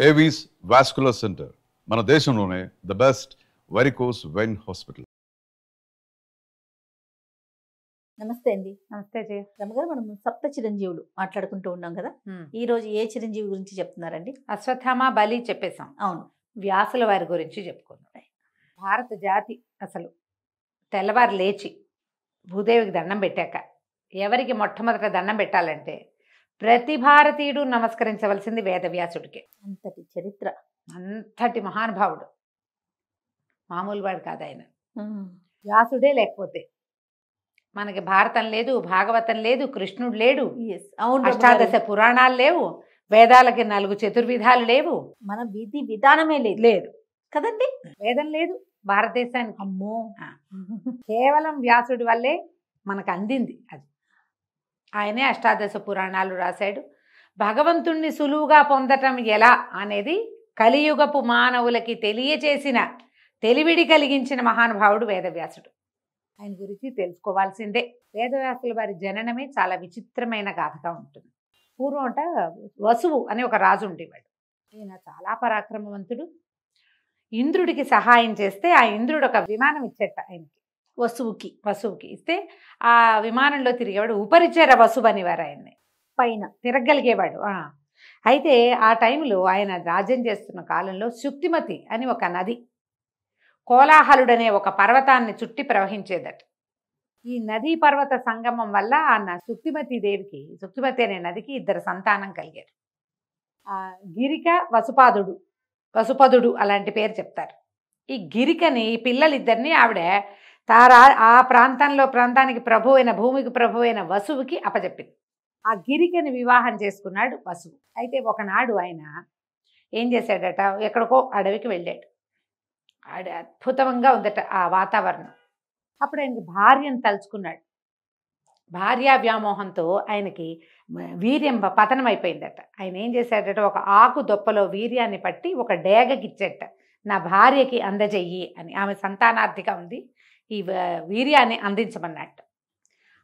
Avis vascular centre మన దేశంలోనే the best varicose vein hospital. నమస్తే అండి. నమస్తే జయ. రమగారు, మనం సప్త చిరంజీవులు మాట్లాడుకుంటూ ఉన్నాం కదా. ఈ రోజు ఏ చిరంజీవి గురించి చెప్తున్నారండి? అశ్వత్థామ బలి చెప్పేశాం. అవును, వ్యాసుల వారి గురించి చెప్పుకుందాం. భారత జాతి అసలు తెల్లవారు లేచి భూదేవికి దండం పెట్టాక ఎవరికి మొట్టమొదట దండం పెట్టాలంటే ప్రతి భారతీయుడు నమస్కరించవలసింది వేదవ్యాసుడికి. అంతటి చరిత్ర, అంతటి మహానుభావుడు, మామూలు వాడు కాదు ఆయన. వ్యాసుడే లేకపోతే మనకి భారతం లేదు, భాగవతం లేదు, కృష్ణుడు లేడు, అవును, అష్టాదశ పురాణాలు లేవు, వేదాలకి 4 చతుర్విధాలు లేవు, మన విధి విధానమే లేదు లేదు కదండి. వేదం లేదు భారతదేశానికి. అమ్మో, కేవలం వ్యాసుడి వల్లే మనకు అందింది అది. ఆయనే అష్టాదశ పురాణాలు రాశాడు. భగవంతుణ్ణి సులువుగా పొందటం ఎలా అనేది కలియుగపు మానవులకి తెలియచేసిన, తెలివిడి కలిగించిన మహానుభావుడు వేదవ్యాసుడు. ఆయన గురించి తెలుసుకోవాల్సిందే. వేదవ్యాసుల వారి జననమే చాలా విచిత్రమైన గాథగా ఉంటుంది. పూర్వం అంట వసువు అని ఒక రాజు ఉండేవాడు. ఈయన చాలా పరాక్రమవంతుడు. ఇంద్రుడికి సహాయం చేస్తే ఆ ఇంద్రుడు ఒక విమానం ఇచ్చేట ఆయనకి, వసువుకి ఇస్తే ఆ విమానంలో తిరిగేవాడు. ఉపరిచర వసువు అనేవారు ఆయన్ని, పైన తిరగలిగేవాడు. అయితే ఆ టైంలో ఆయన రాజ్యం చేస్తున్న కాలంలో శుక్తిమతి అని ఒక నది కోలాహలుడనే ఒక పర్వతాన్ని చుట్టి ప్రవహించేదట. ఈ నదీ పర్వత సంగమం వల్ల ఆ శుక్తిమతి అనే నదికి 2 సంతానం కలిగారు. ఆ గిరిక వసుపదుడు అలాంటి పేరు చెప్తారు. ఈ గిరికని, ఈ పిల్లలిద్దరిని ఆవిడ ఆ ప్రాంతానికి ప్రభు అయిన, భూమికి ప్రభు అయిన వసువుకి అప్పచెప్పింది. ఆ గిరికని వివాహం చేసుకున్నాడు వసువు. అయితే ఒకనాడు ఆయన ఏం చేశాడట, ఎక్కడికో అడవికి వెళ్ళాడు. అద్భుతంగా ఉందట ఆ వాతావరణం. అప్పుడు ఆయనకి భార్యను తలుచుకున్నాడు. భార్యా వ్యామోహంతో ఆయనకి వీర్యం పతనం అయిపోయిందట. ఆయన ఏం చేశాడట, ఒక ఆకు దొప్పలో వీర్యాన్ని పట్టి ఒక డేగకిచ్చేట, నా భార్యకి అందజెయ్యి అని. ఆమె సంతానార్థిగా ఉంది, ఈ వీర్యాన్ని అందించమన్నట్టు.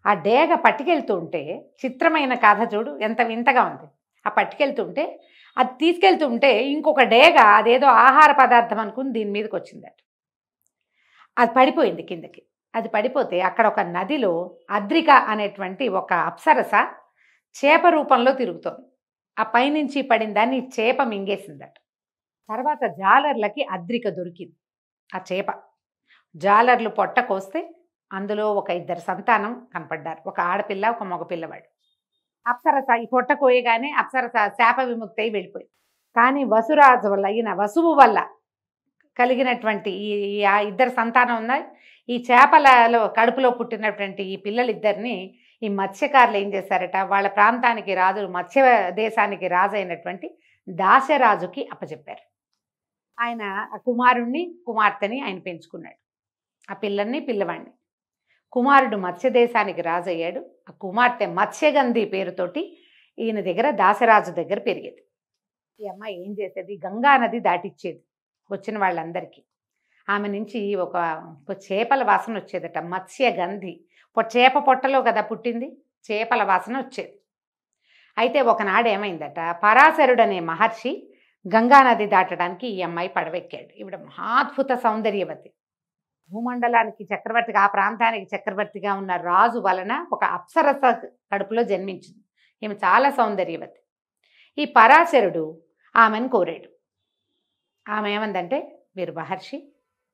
ఆ డేగ పట్టుకెళ్తూ ఉంటే, చిత్రమైన కథ చూడు ఎంత వింతగా ఉంది. ఆ పట్టుకెళ్తుంటే, అది తీసుకెళ్తూ ఉంటే ఇంకొక డేగ అదేదో ఆహార పదార్థం అనుకుని దీని మీదకి వచ్చిందట. అది పడిపోయింది కిందకి. అది పడిపోతే అక్కడ ఒక నదిలో అద్రిక అనేటువంటి ఒక అప్సరస చేప రూపంలో తిరుగుతోంది. ఆ పైనుంచి పడిన దాన్ని చేప మింగేసిందట. తర్వాత జాలర్లకి అద్రిక దొరికింది. ఆ చేప జాలర్లు పొట్ట కోస్తే అందులో ఒక 2 సంతానం కనపడ్డారు, ఒక ఆడపిల్ల, ఒక మగపిల్లవాడు. అప్సరస ఈ పొట్ట కోయగానే అప్సరస శాప విముక్తి అయి వెళ్ళిపోయింది. కానీ వసురాజు వల్ల, ఈయన వసువు వల్ల కలిగినటువంటి ఈ 2 సంతానం ఉన్నాయి. ఈ చేపలలో కడుపులో పుట్టినటువంటి ఈ పిల్లలిద్దరిని ఈ మత్స్యకారులు ఏం చేశారట, వాళ్ళ ప్రాంతానికి రాజు, మత్స్య దేశానికి రాజు అయినటువంటి దాశరాజుకి అప్పచెప్పారు. ఆయన ఆ కుమారుణ్ణి, కుమార్తెని ఆయన పెంచుకున్నాడు. ఆ పిల్లల్ని, పిల్లవాడిని. కుమారుడు మత్స్యదేశానికి రాజు అయ్యాడు. ఆ కుమార్తె మత్స్యగంధి పేరుతోటి ఈయన దగ్గర, దాశరాజు దగ్గర పెరిగేది. ఈ అమ్మాయి ఏం చేసేది, గంగా నది దాటిచ్చేది వచ్చిన వాళ్ళందరికీ. ఆమె నుంచి ఒక చేపల వాసన వచ్చేదట, మత్స్యగంధి. చేప పొట్టలో కదా పుట్టింది, చేపల వాసన వచ్చేది. అయితే ఒకనాడు ఏమైందట, పరాశరుడు అనే మహర్షి గంగానది దాటడానికి ఈ అమ్మాయి పడవెక్కాడు. ఈవిడ మహాద్భుత సౌందర్యవతి, భూమండలానికి చక్రవర్తిగా, ఆ ప్రాంతానికి చక్రవర్తిగా ఉన్న రాజు వలన ఒక అప్సరస కడుపులో జన్మించింది. ఈమె చాలా సౌందర్యవతి. ఈ పరాశరుడు ఆమెను కోరాడు. ఆమె ఏమందంటే, మీరు మహర్షి,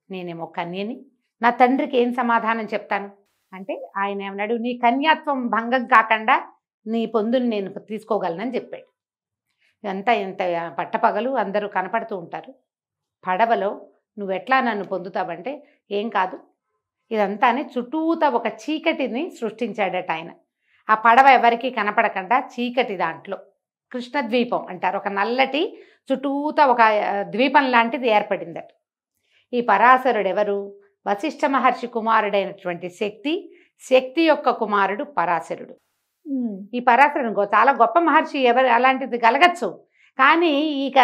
నేనేమో కన్యని, నా తండ్రికి ఏం సమాధానం చెప్తాను అంటే, ఆయన ఏమన్నాడు, నీ కన్యాత్వం భంగం కాకుండా నీ పొందుని నేను తీసుకోగలనని చెప్పాడు. ఇదంతా ఇంత పట్టపగలు అందరూ కనపడుతూ ఉంటారు. పడవలో నువ్వెట్లా నన్ను పొందుతావంటే, ఏం కాదు ఇదంతా అని చుట్టూత ఒక చీకటిని సృష్టించాడట ఆయన. ఆ పడవ ఎవరికి కనపడకుండా చీకటి దాంట్లో, కృష్ణద్వీపం అంటారు, ఒక నల్లటి చుట్టూత ఒక ద్వీపం లాంటిది ఏర్పడిందట. ఈ పరాశరుడు ఎవరు, వశిష్ఠ మహర్షి కుమారుడైనటువంటి శక్తి యొక్క కుమారుడు పరాశరుడు. ఈ పరాశరుడు చాలా గొప్ప మహర్షి, ఎవరు అలాంటిది కలగచ్చు. కానీ ఇక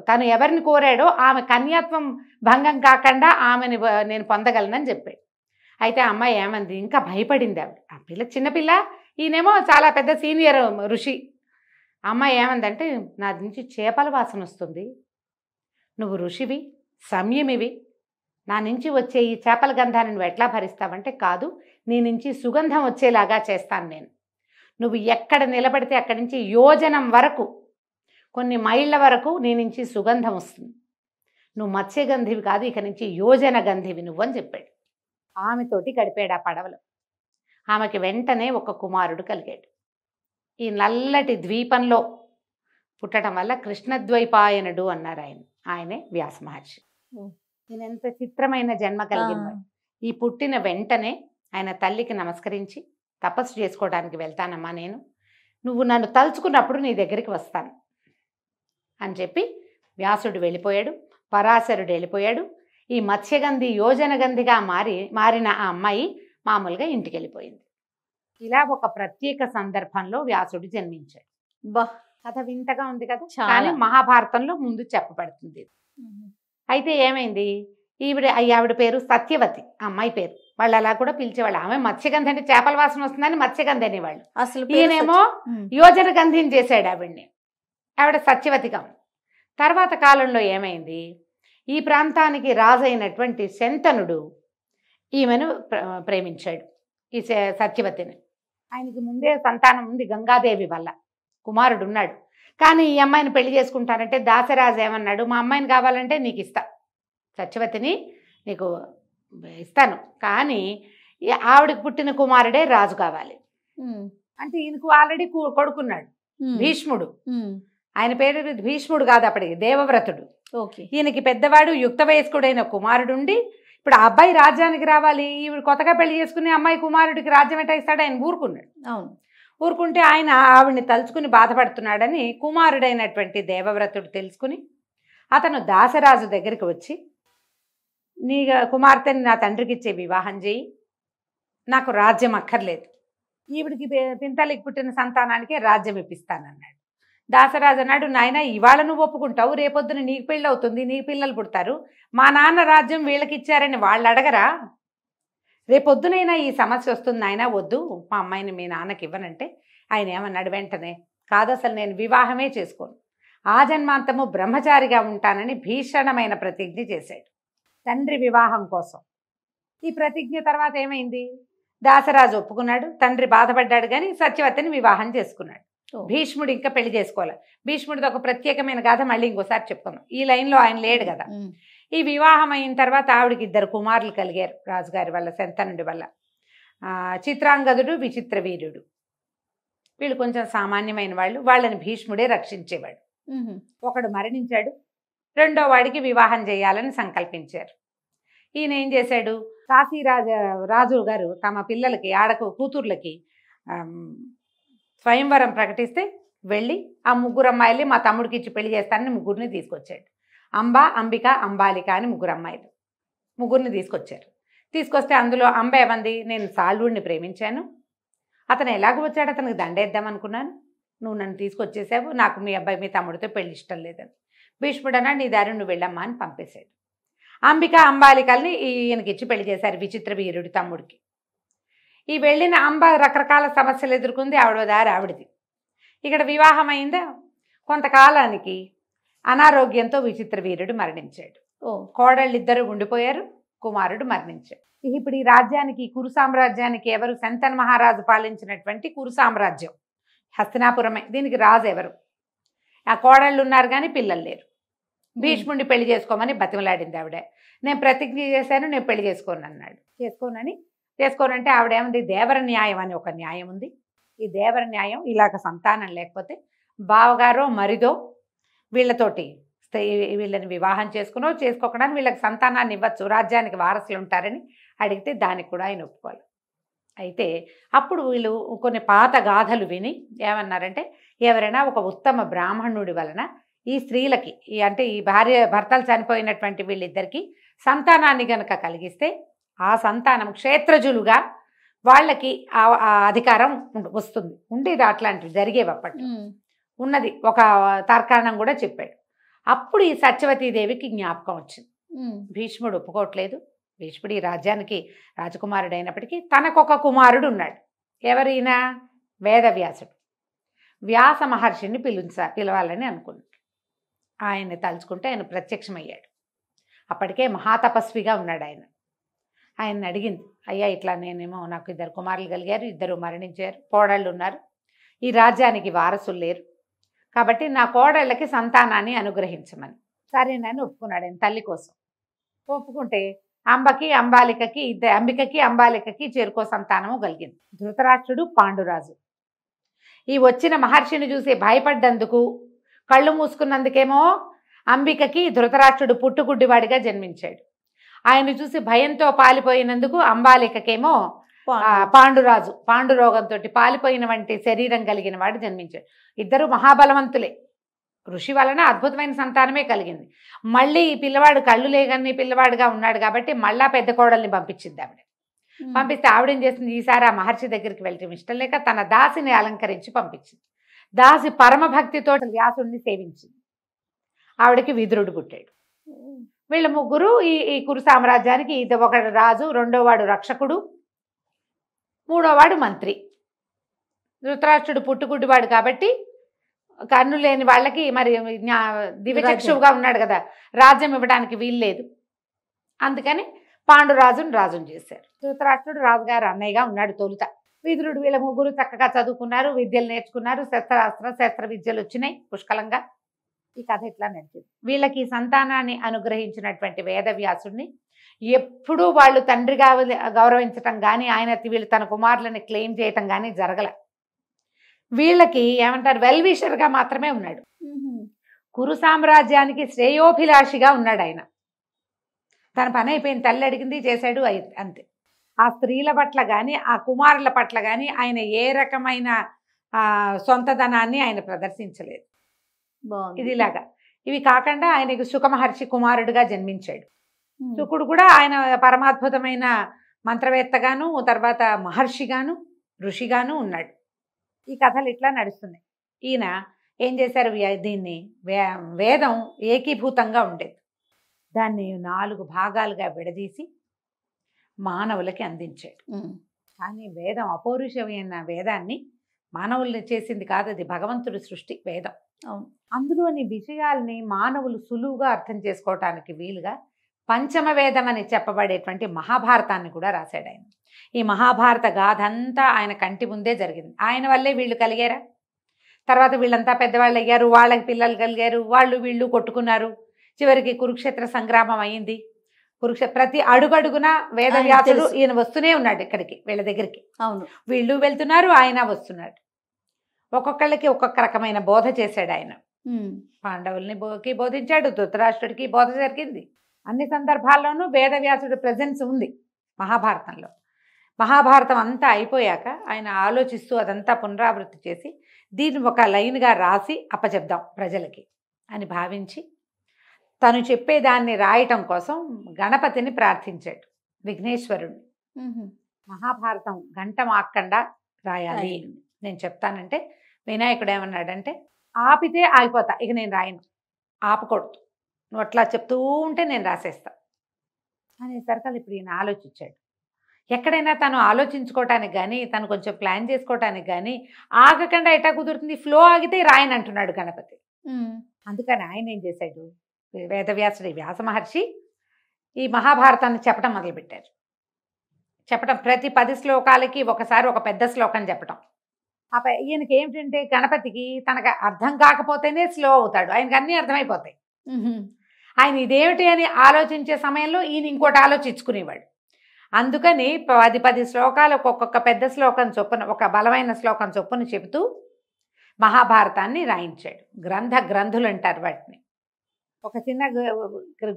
తను ఎవరిని కోరాడో ఆమె కన్యాత్వం భంగం కాకుండా ఆమెని నేను పొందగలనని చెప్పాడు. అయితే ఆ అమ్మాయి ఏమంది, ఇంకా భయపడింది ఆవిడ. ఆ పిల్ల చిన్నపిల్ల, ఈయనేమో చాలా పెద్ద సీనియర్ ఋషి. అమ్మాయి ఏమందంటే నా నుంచి చేపల వాసన వస్తుంది, నువ్వు ఋషివి, సంయమివి, నా నుంచి వచ్చే ఈ చేపల గంధాన్ని నువ్వు ఎట్లా భరిస్తావంటే, కాదు, నీ నుంచి సుగంధం వచ్చేలాగా చేస్తాను నేను. నువ్వు ఎక్కడ నిలబడితే అక్కడి నుంచి యోజనం వరకు, కొన్ని మైళ్ళ వరకు నీ నుంచి సుగంధం వస్తుంది. నువ్వు మత్స్యగంధివి కాదు, ఇక నుంచి యోజన గంధివి నువ్వు అని చెప్పాడు. ఆమెతోటి గడిపాడు ఆ పడవలో. ఆమెకి వెంటనే ఒక కుమారుడు కలిగాడు. ఈ నల్లటి ద్వీపంలో పుట్టడం వల్ల కృష్ణద్వైపాయనుడు అన్నారు ఆయనే వ్యాస మహర్షి. ఈయన ఎంత చిత్రమైన జన్మ కలిగిన. ఈ పుట్టిన వెంటనే ఆయన తల్లికి నమస్కరించి, తపస్సు చేసుకోవడానికి వెళ్తానమ్మా నేను, నువ్వు నన్ను తలుచుకున్నప్పుడు నీ దగ్గరికి వస్తాను అని చెప్పి వ్యాసుడు వెళ్ళిపోయాడు. పరాశరుడు వెళ్ళిపోయాడు. ఈ మత్స్యగంధి యోజనగంధిగా మారిన ఆ అమ్మాయి మామూలుగా ఇంటికి వెళ్ళిపోయింది. ఇలా ఒక ప్రత్యేక సందర్భంలో వ్యాసుడు జన్మించాడు. బా, కథ వింతగా ఉంది కదా, చాలా. కానీ మహాభారతంలో ముందు చెప్పబడుతుంది. అయితే ఏమైంది, ఆవిడ పేరు సత్యవతి, అమ్మాయి పేరు. వాళ్ళు అలా కూడా పిలిచేవాళ్ళు. ఆమె మత్స్యగంధి అంటే చేపల వాసన వస్తుందని మత్స్యగంధి అనేవాళ్ళు. అసలు ఈయనేమో యోజన గంధిని చేశాడు ఆవిడ్ని. ఆవిడ సత్యవతిగా ఉంది. తర్వాత కాలంలో ఏమైంది, ఈ ప్రాంతానికి రాజైనటువంటి శంతనుడు ఈమెను ప్రేమించాడు, ఈ సత్యవతిని. ఆయనకి ముందే సంతానం ఉంది గంగాదేవి వల్ల, కుమారుడు ఉన్నాడు. కానీ ఈ అమ్మాయిని పెళ్లి చేసుకుంటానంటే దాసరాజు ఏమన్నాడు, మా అమ్మాయిని కావాలంటే నీకు ఇస్తా, సత్యవతిని నీకు ఇస్తాను, కానీ ఆవిడకి పుట్టిన కుమారుడే రాజు కావాలి అంటే. ఈయనకు ఆల్రెడీ కొడుకున్నాడు భీష్ముడు. ఆయన పేరు భీష్ముడు కాదు అప్పటికి, దేవవ్రతుడు. ఈయనకి పెద్దవాడు యుక్త వయస్కుడైన కుమారుడుండి, ఇప్పుడు ఆ అబ్బాయి రాజ్యానికి రావాలి, ఈవిడ కొత్తగా పెళ్లి చేసుకుని అమ్మాయి కుమారుడికి రాజ్యం ఎట్టా ఇస్తాడు, ఆయన ఊరుకున్నాడు. అవును, ఊరుకుంటే ఆయన ఆవిడ్ని తలుచుకుని బాధపడుతున్నాడని కుమారుడైనటువంటి దేవవ్రతుడు తెలుసుకుని అతను దాసరాజు దగ్గరికి వచ్చి, నీ కుమార్తెని నా తండ్రికి ఇచ్చే వివాహం చేయి, నాకు రాజ్యం అక్కర్లేదు, ఈవిడికి పింతలికి పుట్టిన సంతానానికే రాజ్యం ఇప్పిస్తానన్నాడు. దాసరాజు అన్నాడు, నాయన ఇవాళ నువ్వు ఒప్పుకుంటావు, రేపొద్దున నీకు పెళ్ళి అవుతుంది, నీకు పిల్లలు పుడతారు, మా నాన్న రాజ్యం వీళ్ళకి ఇచ్చారని వాళ్ళు అడగరా, రేపొద్దునైనా ఈ సమస్య వస్తుంది, ఆయన వద్దు మా అమ్మాయిని మీ నాన్నకి ఇవ్వనంటే ఆయన ఏమన్నాడు వెంటనే, కాదు అసలు నేను వివాహమే చేసుకోను, ఆ జన్మాంతము బ్రహ్మచారిగా ఉంటానని భీషణమైన ప్రతిజ్ఞ చేశాడు తండ్రి వివాహం కోసం. ఈ ప్రతిజ్ఞ తర్వాత ఏమైంది, దాసరాజు ఒప్పుకున్నాడు, తండ్రి బాధపడ్డాడు, కానీ సత్యవతిని వివాహం చేసుకున్నాడు. భీష్ముడు ఇంకా పెళ్లి చేసుకోవాలి. భీష్ముడిది ఒక ప్రత్యేకమైన గాథ మళ్ళీ ఇంకోసారి చెప్పుకుందాం, ఈ లైన్లో ఆయన లేడు కదా. ఈ వివాహం అయిన తర్వాత ఆవిడకి 2 కుమారులు కలిగారు రాజుగారి వల్ల, శంతనుడి వల్ల. చిత్రాంగదుడు, విచిత్ర వీరుడు. వీళ్ళు కొంచెం సామాన్యమైన వాళ్ళు, వాళ్ళని భీష్ముడే రక్షించేవాడు. ఒకడు మరణించాడు, 2వ వాడికి వివాహం చేయాలని సంకల్పించారు. ఈయన ఏం చేశాడు, రాజు గారు తమ పిల్లలకి కూతుర్లకి స్వయంవరం ప్రకటిస్తే వెళ్ళి ఆ 3 అమ్మాయిల్ని మా తమ్ముడికి ఇచ్చి పెళ్లి చేస్తానని 3 తీసుకొచ్చాడు. అంబ, అంబిక, అంబాలిక అని 3 అమ్మాయిలు, 3 తీసుకొచ్చారు. తీసుకొస్తే అందులో అంబ ఏమంది, నేను సాల్వుడిని ప్రేమించాను, అతను ఎలాగో వచ్చాడు, అతనికి దండేద్దాం అనుకున్నాను, నువ్వు నన్ను తీసుకొచ్చేసావు, నాకు మీ అబ్బాయి మీ తమ్ముడితో పెళ్లి ఇష్టం లేదని. భీష్ముడు అన్నాడు, నీ దారి నువ్వు వెళ్ళమ్మా అని పంపేశాడు. అంబిక, అంబాలికల్ని ఈయనకి ఇచ్చి పెళ్లి చేశారు విచిత్ర వీరుడి తమ్ముడికి. ఈ వెళ్ళిన అంబ రకరకాల సమస్యలు ఎదుర్కొంది, ఆవిడ దారి ఆవిడది. ఇక్కడ వివాహం అయిందా, కొంతకాలానికి అనారోగ్యంతో విచిత్ర వీరుడు మరణించాడు. కోడళ్ళిద్దరూ ఉండిపోయారు, కుమారుడు మరణించాడు. ఇప్పుడు ఈ రాజ్యానికి, కురు సామ్రాజ్యానికి ఎవరు, శంతన్ మహారాజు పాలించినటువంటి కురు సామ్రాజ్యం హస్తినాపురమే. దీనికి రాజు ఎవరు, ఆ కోడళ్ళు ఉన్నారు కానీ పిల్లలు లేరు. భీష్ముడిని పెళ్లి చేసుకోమని బతిమలాడింది ఆవిడ. నేను ప్రతిజ్ఞ చేశాను, నేను పెళ్లి చేసుకోను అన్నాడు. చేసుకోనంటే ఆవిడేముంది, దేవర న్యాయం అని ఒక న్యాయం ఉంది. ఈ దేవర న్యాయం, ఇలాగ సంతానం లేకపోతే బావగారో మరిదో వీళ్ళతోటి వీళ్ళని వివాహం చేసుకోకుండా వీళ్ళకి సంతానాన్ని ఇవ్వచ్చు, రాజ్యానికి వారసులు ఉంటారని అడిగితే దానికి కూడా ఆయన ఒప్పుకోవాలి. అయితే అప్పుడు వీళ్ళు కొన్ని పాత గాథలు విని ఏమన్నారంటే, ఎవరైనా ఒక ఉత్తమ బ్రాహ్మణుడి వలన ఈ స్త్రీలకి, అంటే ఈ భర్తలు చనిపోయినటువంటి వీళ్ళిద్దరికీ సంతానాన్ని గనక కలిగిస్తే ఆ సంతానం క్షేత్రజులుగా వాళ్ళకి ఆ అధికారం వస్తుంది. ఉండేది, అట్లాంటివి జరిగేవి అప్పట్లో, ఉన్నది ఒక తర్కాణం కూడా చెప్పాడు. అప్పుడు ఈ సత్యవతీదేవికి జ్ఞాపకం వచ్చింది. భీష్ముడు ఒప్పుకోవట్లేదు, భీష్ముడు ఈ రాజ్యానికి రాజకుమారుడు అయినప్పటికీ తనకొక కుమారుడు ఉన్నాడు. ఎవరైనా వేదవ్యాసుడు. వ్యాస మహర్షిని పిలవాలని అనుకున్నాడు. ఆయన్ని తలుచుకుంటే ఆయన ప్రత్యక్షమయ్యాడు. అప్పటికే మహాతపస్విగా ఉన్నాడు ఆయన. ఆయన్ని అడిగింది, అయ్యా ఇట్లా నేనేమో నాకు 2 కుమారులు కలిగారు, 2 మరణించారు, కోడళ్ళు ఉన్నారు, ఈ రాజ్యానికి వారసులు లేరు, కాబట్టి నా కోడళ్ళకి సంతానాన్ని అనుగ్రహించమని. సరేనని ఒప్పుకున్నాడు ఆయన తల్లి కోసం. ఒప్పుకుంటే అంబికకి అంబాలికకి చేరుకో సంతానము కలిగింది. ధృతరాష్ట్రుడు, పాండురాజు. ఈ వచ్చిన మహర్షిని చూసి భయపడ్డందుకు, కళ్ళు మూసుకున్నందుకేమో అంబికకి ధృతరాష్ట్రుడు పుట్టుగుడ్డివాడిగా జన్మించాడు. ఆయన చూసి భయంతో పాలిపోయినందుకు అంబాలికకేమో పాండురాజు పాండురోగంతో పాలిపోయిన వంటి శరీరం కలిగిన వాడు జన్మించాడు. ఇద్దరు మహాబలవంతులే. ఋషి వలన అద్భుతమైన సంతానమే కలిగింది. మళ్ళీ ఈ పిల్లవాడు కళ్ళు లేగని పిల్లవాడుగా ఉన్నాడు కాబట్టి మళ్ళా పెద్ద కోడల్ని పంపించింది ఆవిడ. పంపిస్తే ఆవిడేం చేసింది, ఈసారి ఆ మహర్షి దగ్గరికి వెళ్ళటం ఇష్టం లేక తన దాసిని అలంకరించి పంపించింది. దాసి పరమభక్తితో వ్యాసుడిని సేవించింది. ఆవిడకి విదురుడు పుట్టాడు. వీళ్ళ ముగ్గురు ఈ కురు సామ్రాజ్యానికి, ఒకడు రాజు, రెండోవాడు రక్షకుడు, మూడోవాడు మంత్రి. ధృతరాష్ట్రుడు పుట్టుగుడ్డివాడు కాబట్టి కన్ను లేని వాళ్ళకి మరి దివ్యచక్షువుగా ఉన్నాడు కదా, రాజ్యం ఇవ్వడానికి వీల్లేదు. అందుకని పాండురాజును రాజును చేశారు. ధృతరాష్ట్రుడు రాజుగారు అన్నయ్యగా ఉన్నాడు తొలుత. విదురుడు. వీళ్ళ ముగ్గురు చక్కగా చదువుకున్నారు, విద్యలు నేర్చుకున్నారు, శస్త్ర విద్యలు వచ్చినాయి పుష్కలంగా. ఈ కథ ఇట్లా నడిచింది. వీళ్ళకి సంతానాన్ని అనుగ్రహించినటువంటి వేదవ్యాసుడిని ఎప్పుడూ వాళ్ళు తండ్రిగా గౌరవించటం కానీ, వీళ్ళు తన కుమారులని క్లెయిమ్ చేయటం కానీ జరగల. వీళ్ళకి ఏమంటారు, వెల్విషర్గా మాత్రమే ఉన్నాడు. కురు సామ్రాజ్యానికి శ్రేయోభిలాషిగా ఉన్నాడు ఆయన. తన పని అయిపోయింది, తల్లి అడిగింది చేశాడు, అంతే. ఆ స్త్రీల పట్ల కానీ, ఆ కుమారుల పట్ల కానీ ఆయన ఏ రకమైన సొంతధనాన్ని ఆయన ప్రదర్శించలేదు. ఇది ఇలాగా. ఇవి కాకుండా ఆయనకు సుఖమహర్షి కుమారుడుగా జన్మించాడు. శుకుడు కూడా ఆయన పరమాద్భుతమైన మంత్రవేత్తగాను, తర్వాత మహర్షిగాను, ఋషిగాను ఉన్నాడు. ఈ కథలు ఇట్లా నడుస్తున్నాయి. ఈయన ఏం చేశారు, దీన్ని వేదం ఏకీభూతంగా ఉండేది, దాన్ని 4 భాగాలుగా విడదీసి మానవులకి అందించాడు. కానీ వేదం అపౌరుషమైన వేదాన్ని మానవుల్ని చేసింది కాదు, అది భగవంతుడి సృష్టి వేదం. అందులోని విషయాల్ని మానవులు సులువుగా అర్థం చేసుకోవటానికి వీలుగా పంచమ వేదం అని చెప్పబడేటువంటి మహాభారతాన్ని కూడా రాశాడు ఆయన. ఈ మహాభారత గాథ అంతా ఆయన కంటి ముందే జరిగింది. ఆయన వల్లే వీళ్ళు కలిగారా, తర్వాత వీళ్ళంతా పెద్దవాళ్ళు అయ్యారు, వాళ్ళకి పిల్లలు కలిగారు, వీళ్ళు కొట్టుకున్నారు, చివరికి కురుక్షేత్ర సంగ్రామం అయింది. ప్రతి అడుగడుగున వేదవ్యాసుడు ఈయన వస్తూనే ఉన్నాడు ఇక్కడికి, వీళ్ళ దగ్గరికి. అవును, వీళ్ళు వెళ్తున్నారు, ఆయన వస్తున్నాడు. ఒక్కొక్కళ్ళకి ఒక్కొక్క రకమైన బోధ చేశాడు ఆయన. పాండవుల్ని బోధించాడు, ధృతరాష్ట్రుడికి బోధ జరిగింది. అన్ని సందర్భాల్లోనూ వేదవ్యాసుడి ప్రెజెన్స్ ఉంది మహాభారతంలో. మహాభారతం అంతా అయిపోయాక ఆయన ఆలోచిస్తూ అదంతా పునరావృత్తి చేసి దీన్ని ఒక లైన్గా రాసి అప్పచెప్దాం ప్రజలకి అని భావించి తను చెప్పేదాన్ని రాయటం కోసం గణపతిని ప్రార్థించాడు, విఘ్నేశ్వరుణ్ణి. మహాభారతం గంట మాక్కండా రాయాలి నేను చెప్తానంటే, వినాయకుడు ఏమన్నాడంటే, ఆపితే ఆగిపోతా, ఇక నేను రాయను, ఆపకూడదు, నువ్వు అట్లా చెప్తూ ఉంటే నేను రాసేస్తా అనేసరికి ఇప్పుడు ఈయన ఆలోచించాడు. ఎక్కడైనా తను ఆలోచించుకోవటానికి కానీ, తను కొంచెం ప్లాన్ చేసుకోవటానికి కానీ ఆగకుండా ఎట్టా కుదురుతుంది, ఫ్లో ఆగితే రాయని అంటున్నాడు గణపతి. అందుకని ఆయన ఏం చేశాడు, వేదవ్యాసుడి వ్యాస మహర్షి ఈ మహాభారతాన్ని చెప్పడం మొదలుపెట్టారు. చెప్పటం ప్రతి 10 శ్లోకాలకి ఒకసారి ఒక పెద్ద శ్లోకం చెప్పటం. ఈయనకి ఏమిటంటే, గణపతికి తనకు అర్థం కాకపోతేనే స్లో అవుతాడు, ఆయనకి అన్నీ అర్థమైపోతాయి. ఆయన ఇదేమిటి అని ఆలోచించే సమయంలో ఈయన ఇంకోటి ఆలోచించుకునేవాడు. అందుకని 10 శ్లోకాలకు ఒక్కొక్క పెద్ద శ్లోకం చొప్పున, ఒక బలమైన శ్లోకం చొప్పున చెబుతూ మహాభారతాన్ని రాయించాడు. గ్రంథులు అంటారు వాటిని. ఒక చిన్న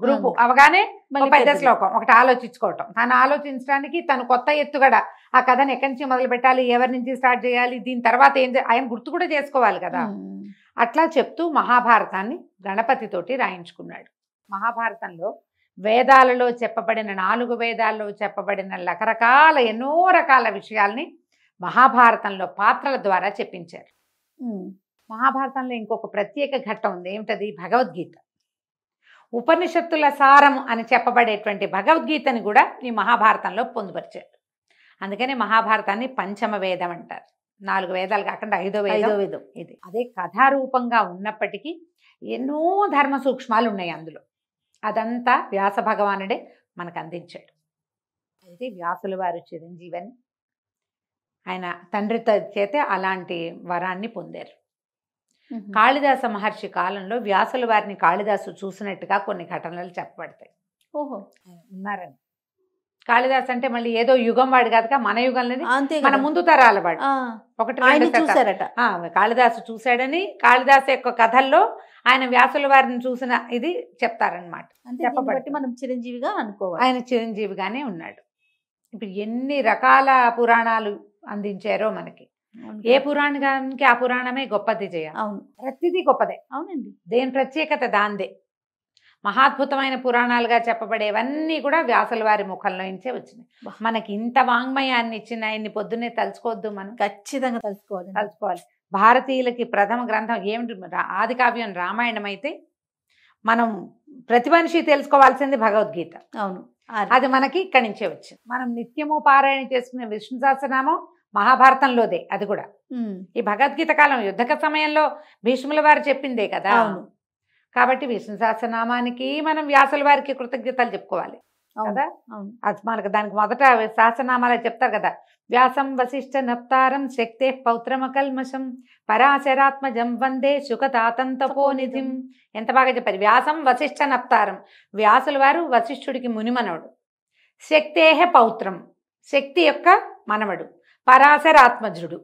గ్రూపు అవగానే ఒక పెద్ద శ్లోకం ఒకటి ఆలోచించుకోవటం, తను ఆలోచించడానికి తను కొత్త ఎత్తుగడ, ఆ కథను ఎక్కడి నుంచి మొదలు పెట్టాలి, ఎవరి నుంచి స్టార్ట్ చేయాలి, దీని తర్వాత ఆయన గుర్తు కూడా చేసుకోవాలి కదా. అట్లా చెప్తూ మహాభారతాన్ని గణపతితోటి రాయించుకున్నాడు. మహాభారతంలో వేదాలలో చెప్పబడిన 4 వేదాల్లో చెప్పబడిన రకరకాల ఎన్నో రకాల విషయాల్ని మహాభారతంలో పాత్రల ద్వారా చెప్పించారు. మహాభారతంలో ఇంకొక ప్రత్యేక ఘట్టం ఉంది, ఏమిటది, భగవద్గీత. ఉపనిషత్తుల సారం అని చెప్పబడేటువంటి భగవద్గీతని కూడా ఈ మహాభారతంలో పొందుపరిచారు. అందుకని మహాభారతాన్ని పంచమ వేదం అంటారు. 4 వేదాలు కాకుండా 5వ వేదం ఐదో వేదం ఇది. అదే కథారూపంగా ఉన్నప్పటికీ ఎన్నో ధర్మ సూక్ష్మాలు ఉన్నాయి అందులో. అదంతా వ్యాస భగవానుడే మనకు అందించాడు. అయితే వ్యాసుల వారు చిరంజీవని ఆయన తండ్రి చేత అలాంటి వరాన్ని పొందారు. కాళిదాస మహర్షి కాలంలో వ్యాసుల వారిని కాళిదాసు చూసినట్టుగా కొన్ని ఘటనలు చెప్పబడతాయి. ఓహో, ఉన్నారని. కాళిదాస్ అంటే మళ్ళీ ఏదో యుగం వాడు కాదుగా, మన యుగంలోని అంతే మన ముందు తరాల వాడు. ఒకటి రెండు చూసారట. కాళిదాసు చూశాడని కాళిదాసు యొక్క కథల్లో ఆయన వ్యాసుల వారిని చూసిన ఇది చెప్తారనమాట. చెప్పబట్టి మనం చిరంజీవిగా అనుకోవాలి. ఆయన చిరంజీవిగానే ఉన్నాడు. ఇప్పుడు ఎన్ని రకాల పురాణాలు అందించారో మనకి. ఏ పురాణానికి ఆ పురాణమే గొప్పది చేయాలి. అవును, ప్రతిదీ గొప్పదే. అవునండి. దేని ప్రత్యేకత దాందే. మహాద్భుతమైన పురాణాలుగా చెప్పబడేవన్నీ కూడా వ్యాసుల వారి ముఖంలో నుంచే వచ్చినాయి. మనకి ఇంత వాంగ్మయాన్ని ఇచ్చిన ఆయన్ని పొద్దున్నే తలుచుకోవద్దు, మనం ఖచ్చితంగా తలుచుకోవాలి. భారతీయులకి ప్రథమ గ్రంథం ఏమిటి? ఆది కావ్యం రామాయణం అయితే మనం ప్రతి మనిషి తెలుసుకోవాల్సింది భగవద్గీత. అవును, అది మనకి ఇక్కడి నుంచే వచ్చింది. మనం నిత్యము పారాయణ చేసుకునే విష్ణు సహస్రనామం మహాభారతంలోదే. అది కూడా ఈ భగవద్గీత కాలం యుద్ధక సమయంలో భీష్ముల వారు చెప్పిందే కదా. అవును. కాబట్టి విష్ణు సహస్రనామానికి మనం వ్యాసుల వారికి కృతజ్ఞతలు చెప్పుకోవాలి కదా. అది మనకు దానికి మొదట సహస్రనామాలు చెప్తారు కదా. వ్యాసం వశిష్ఠ నప్తారం శక్తే పౌత్రమకల్మషం పరాశరాత్మజం వందే శుకతాతం తపోనిధిం. ఎంత బాగా చెప్పారు. వ్యాసం వశిష్ఠ నప్తారం, వ్యాసుల వారు వశిష్ఠుడికి మునిమనవుడు. శక్తేహ పౌత్రం, శక్తి యొక్క మనవడు. పరాశరాత్మజుడు,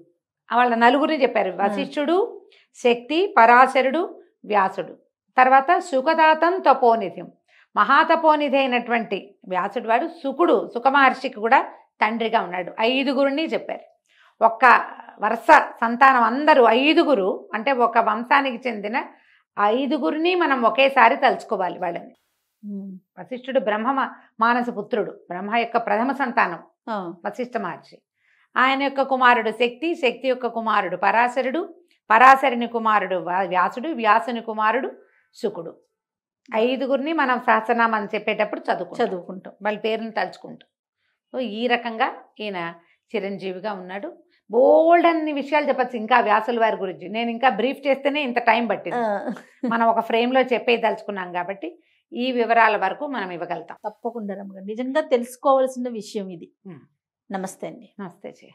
వాళ్ళ నలుగురిని చెప్పారు. వశిష్ఠుడు, శక్తి, పరాశరుడు, వ్యాసుడు. తర్వాత సుఖదాతం తపోనిధిం, మహాతపోనిధి అయినటువంటి వ్యాసుడు వాడు సుకుడు, సుఖమహర్షికి కూడా తండ్రిగా ఉన్నాడు. 5గురిని చెప్పారు. ఒక్క వరుస సంతానం అందరూ 5గురు అంటే ఒక వంశానికి చెందిన 5గురిని మనం ఒకేసారి తలుచుకోవాలి వాళ్ళని. వశిష్ఠుడు బ్రహ్మ మానస పుత్రుడు, బ్రహ్మ యొక్క ప్రథమ సంతానం వశిష్ఠ మహర్షి. ఆయన యొక్క కుమారుడు శక్తి, శక్తి యొక్క కుమారుడు పరాశరుడు, పరాశరుని కుమారుడు వ్యాసుడు, వ్యాసుని కుమారుడు శుకుడు. 5గురిని మనం సహస్రనామాన్ని చెప్పేటప్పుడు చదువుకుంటాం, వాళ్ళ పేరుని తలుచుకుంటాం. సో ఈ రకంగా ఈయన చిరంజీవిగా ఉన్నాడు. బోల్డ్ అన్ని విషయాలు చెప్పచ్చు ఇంకా వ్యాసుల వారి గురించి. నేను ఇంకా బ్రీఫ్ చేస్తేనే ఇంత టైం పట్టింది. మనం ఒక ఫ్రేమ్లో చెప్పేదలుచుకున్నాం కాబట్టి ఈ వివరాల వరకు మనం ఇవ్వగలుగుతాం. తప్పకుండా రమ్మగారు, నిజంగా తెలుసుకోవాల్సిన విషయం ఇది. నమస్తే అండి. నమస్తే.